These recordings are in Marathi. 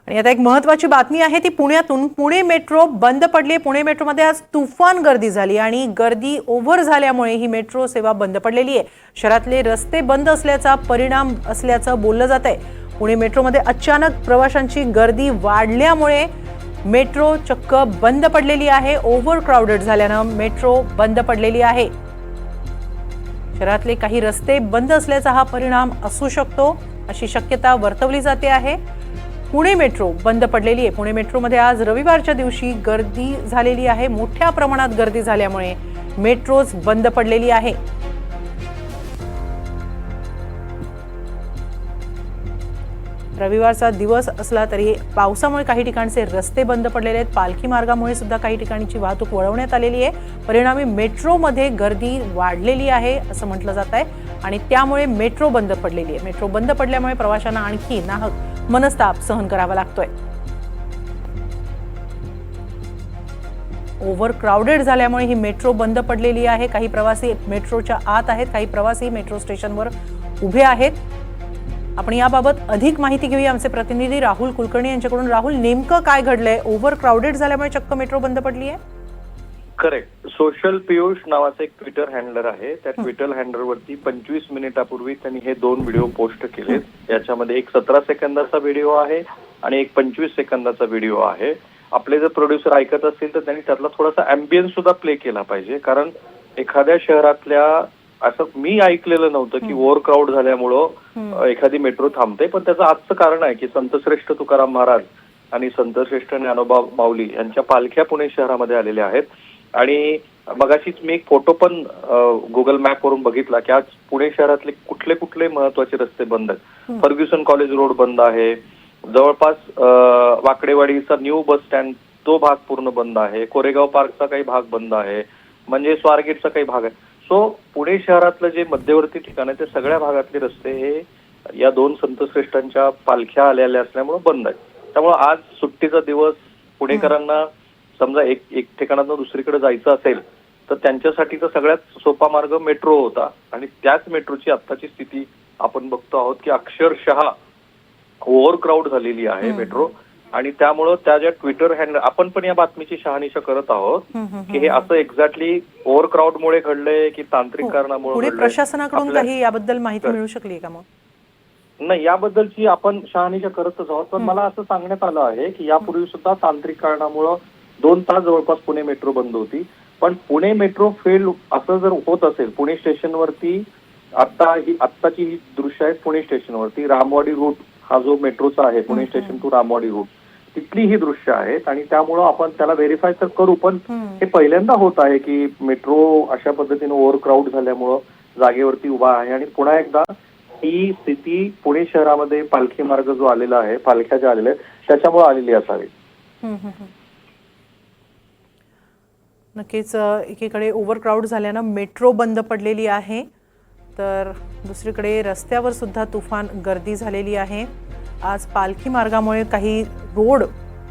आणि आता एक महत्त्वाची बातमी आहे ती पुण्यातून। पुणे मेट्रो बंद पडली। पुणे मेट्रोमध्ये आज तुफान गर्दी झाली आणि गर्दी ओव्हर झाल्यामुळे ही मेट्रो सेवा बंद पडलेली आहे। शहरातले रस्ते बंद असल्याचा परिणाम असल्याचं बोललं जात आहे। पुणे मेट्रोमध्ये अचानक प्रवाशांची गर्दी वाढल्यामुळे मेट्रो चक्क बंद पडलेली आहे। ओव्हर क्राउडेड झाल्यानं मेट्रो बंद पडलेली आहे। शहरातले काही रस्ते बंद असल्याचा हा परिणाम असू शकतो अशी शक्यता वर्तवली जाते आहे। पुणे मेट्रो बंद पडलेली आहे। पुणे मेट्रोमध्ये आज रविवारच्या दिवशी गर्दी झालेली आहे। मोठ्या प्रमाणात गर्दी झाल्यामुळे मेट्रोज बंद पडलेली आहे। रविवारचा दिवस असला तरी पावसामुळे काही ठिकाणचे रस्ते बंद पडलेले आहेत। पालखी मार्गामुळे सुद्धा काही ठिकाणची वाहतूक वळवण्यात आलेली आहे। परिणामी मेट्रोमध्ये गर्दी वाढलेली आहे असं म्हटलं जात आहे आणि त्यामुळे मेट्रो बंद पडलेली आहे। मेट्रो बंद पडल्यामुळे प्रवाशांना आणखी नाहक मनस्ताप सहन करावा लागतोय। ओव्हर क्राउडेड झाल्यामुळे ही मेट्रो बंद पडलेली आहे। काही प्रवासी मेट्रोच्या आत आहेत, काही प्रवासी मेट्रो स्टेशनवर उभे आहेत। आपण याबाबत अधिक माहिती घेऊया आमचे प्रतिनिधी राहुल कुलकर्णी यांच्याकडून। राहुल, नेमकं काय घडलंय? ओव्हर क्राउडेड झाल्यामुळे चक्क मेट्रो बंद पडली आहे? करेक्ट। सोशल पियुष नावाचा एक ट्विटर हँडलर आहे। त्या ट्विटर हँडलवरती 25 मिनिटापूर्वी त्यांनी हे 2 व्हिडिओ पोस्ट केलेत। याच्यामध्ये एक 17 सेकंदाचा व्हिडिओ आहे आणि एक 25 सेकंदाचा व्हिडिओ आहे। आपले जर प्रोड्युसर ऐकत असतील तर त्यांनी त्यातला थोडासा अँबियन्स सुद्धा प्ले केला पाहिजे, कारण एखाद्या शहरातल्या असं मी ऐकलेलं नव्हतं की ओव्हर क्राऊड झाल्यामुळं एखादी मेट्रो थांबते, पण त्याचं आजचं कारण आहे की संतश्रेष्ठ तुकाराम महाराज आणि संतश्रेष्ठ ज्ञानोबा माऊली यांच्या पालख्या पुणे शहरामध्ये आलेल्या आहेत। आणि मगाशीच मी एक फोटो पण गुगल मॅप वरून बघितला की आज पुणे शहरातले कुठले कुठले महत्वाचे रस्ते बंद आहेत। फर्ग्युसन कॉलेज रोड बंद आहे, जवळपास वाकडेवाडीचा न्यू बस स्टँड तो भाग पूर्ण बंद आहे, कोरेगाव पार्कचा काही भाग बंद आहे, म्हणजे स्वारगेटचा काही भाग आहे। सो पुणे शहरातलं जे मध्यवर्ती ठिकाण आहे ते सगळ्या भागातले रस्ते हे या 2 संतश्रेष्ठांच्या पालख्या आलेल्या असल्यामुळे बंद आहेत। त्यामुळे आज सुट्टीचा दिवस पुणेकरांना समजा एक ठिकाणातून दुसरीकडे जायचं असेल तर त्यांच्यासाठीचा सगळ्यात सोपा मार्ग मेट्रो होता आणि त्याच मेट्रोची आत्ताची स्थिती आपण बघतो आहोत की अक्षरशः ओव्हर क्राऊड झालेली आहे मेट्रो। आणि त्यामुळं त्या ज्या ट्विटर हँडल आपण पण या बातमीची शहानिशा करत आहोत की हे असं एक्झॅक्टली ओव्हर क्राऊडमुळे घडलंय की तांत्रिक कारणामुळे घडलंय। प्रशासनाकडून काही याबद्दल माहिती मिळू शकली का मग? नाही, याबद्दलची आपण शहानिशा करतच आहोत, पण मला असं सांगण्यात आलं आहे की यापूर्वी सुद्धा तांत्रिक कारणामुळं 2 तास जवळपास पुणे मेट्रो बंद होती। पण पुणे मेट्रो फेल असं जर होत असेल, पुणे स्टेशनवरती आत्ताची ही दृश्य आहेत पुणे स्टेशनवरती रामवाडी रूट हा जो मेट्रोचा आहे Pune station to Ramwadi route, तिथली ही दृश्य आहेत आणि त्यामुळं आपण त्याला व्हेरीफाय तर करू, पण हे पहिल्यांदा होत आहे की मेट्रो अशा पद्धतीने ओव्हर क्राऊड झाल्यामुळं जागेवरती उभा आहे। आणि पुन्हा एकदा ही स्थिती पुणे शहरामध्ये पालखी मार्ग जो आलेला आहे, पालख्या ज्या आलेल्या आहेत त्याच्यामुळे आलेली असावी। नक्कीच एकीकडे ओव्हर क्राऊड झाल्यानं मेट्रो बंद पडलेली आहे, तर दुसरीकडे रस्त्यावर सुद्धा तुफान गर्दी झालेली आहे। आज पालखी मार्गामुळे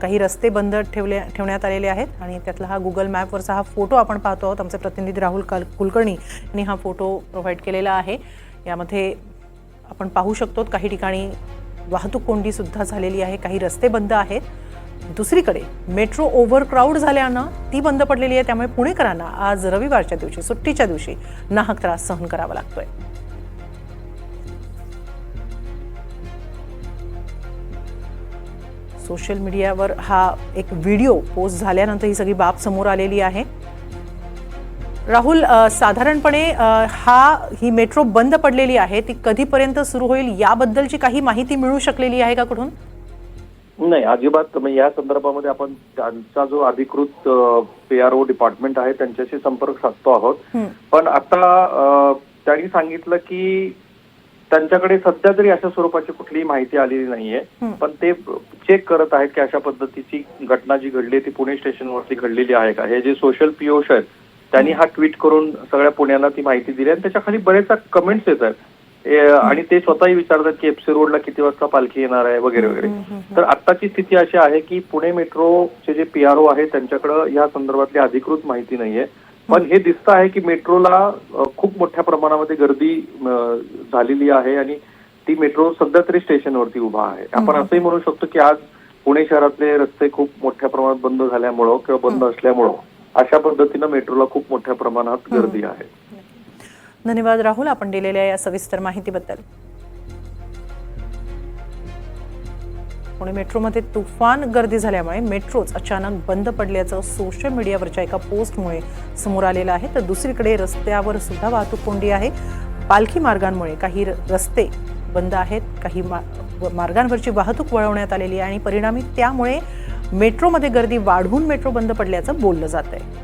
काही रस्ते बंद ठेवण्यात आलेले आहेत आणि त्यातला हा गुगल मॅपवरचा हा फोटो आपण पाहतो आहोत। आमचे प्रतिनिधी राहुल कुलकर्णी यांनी हा फोटो प्रोव्हाइड केलेला आहे। यामध्ये आपण पाहू शकतो काही ठिकाणी वाहतूक कोंडी सुद्धा झालेली आहे, काही रस्ते बंद आहेत। दुसरीकडे मेट्रो ओव्हर क्राऊड झाल्यानं ती बंद पडलेली आहे, त्यामुळे पुणेकरांना आज रविवारच्या दिवशी, सुट्टीच्या दिवशी नाहक त्रास सहन करावा लागतोय। सोशल मीडियावर हा एक व्हिडिओ पोस्ट झाल्यानंतर ही सगळी बाब समोर आलेली आहे। राहुल, साधारणपणे ही मेट्रो बंद पडलेली आहे, ती कधीपर्यंत सुरू होईल याबद्दलची काही माहिती मिळू शकलेली आहे का कुठून? नाही, अजिबात। या संदर्भामध्ये आपण त्यांचा जो अधिकृत PRO डिपार्टमेंट आहे त्यांच्याशी संपर्क साधतो आहोत, पण आता त्यांनी सांगितलं की त्यांच्याकडे सध्या तरी अशा स्वरूपाची कुठलीही माहिती आलेली नाहीये, पण ते चेक करत आहेत की अशा पद्धतीची घटना जी घडली ती पुणे स्टेशनवरती घडलेली आहे का। हे जे सोशल पियुष आहेत त्यांनी हा ट्विट करून सगळ्या पुण्याला ती माहिती दिली आणि त्याच्या खाली बरेच कमेंट्स येत आहेत आणि ते स्वतःही विचारतात की FC रोडला किती वाजता पालखी येणार आहे वगैरे वगैरे। तर आत्ताची स्थिती अशी आहे की पुणे मेट्रोचे जे PRO आहे त्यांच्याकडे या संदर्भातली अधिकृत माहिती नाहीये, पण हे दिसतं आहे की मेट्रोला खूप मोठ्या प्रमाणामध्ये गर्दी झालेली आहे आणि ती मेट्रो सध्या तरी स्टेशनवरती उभा आहे। आपण असंही म्हणू शकतो की आज पुणे शहरातले रस्ते खूप मोठ्या प्रमाणात बंद झाल्यामुळं किंवा बंद असल्यामुळं अशा पद्धतीनं मेट्रोला खूप मोठ्या प्रमाणात गर्दी आहे. धन्यवाद राहुल, आपण दिलेल्या या सविस्तर माहितीबद्दल. पुणे मेट्रोमध्ये तुफान गर्दी झाल्यामुळे मेट्रोच अचानक बंद पडल्याचं सोशल मीडियावरच्या एका पोस्टमुळे समोर आलेलं आहे. तर दुसरीकडे रस्त्यावर सुद्धा वाहतूक कोंडी आहे. पालखी मार्गांमुळे काही रस्ते बंद आहेत, काही मार्गांवरची वाहतूक वळवण्यात आलेली आहे आणि परिणामी त्यामुळे मेट्रोमध्ये गर्दी वाढून मेट्रो बंद पडल्याचं बोललं जात आहे.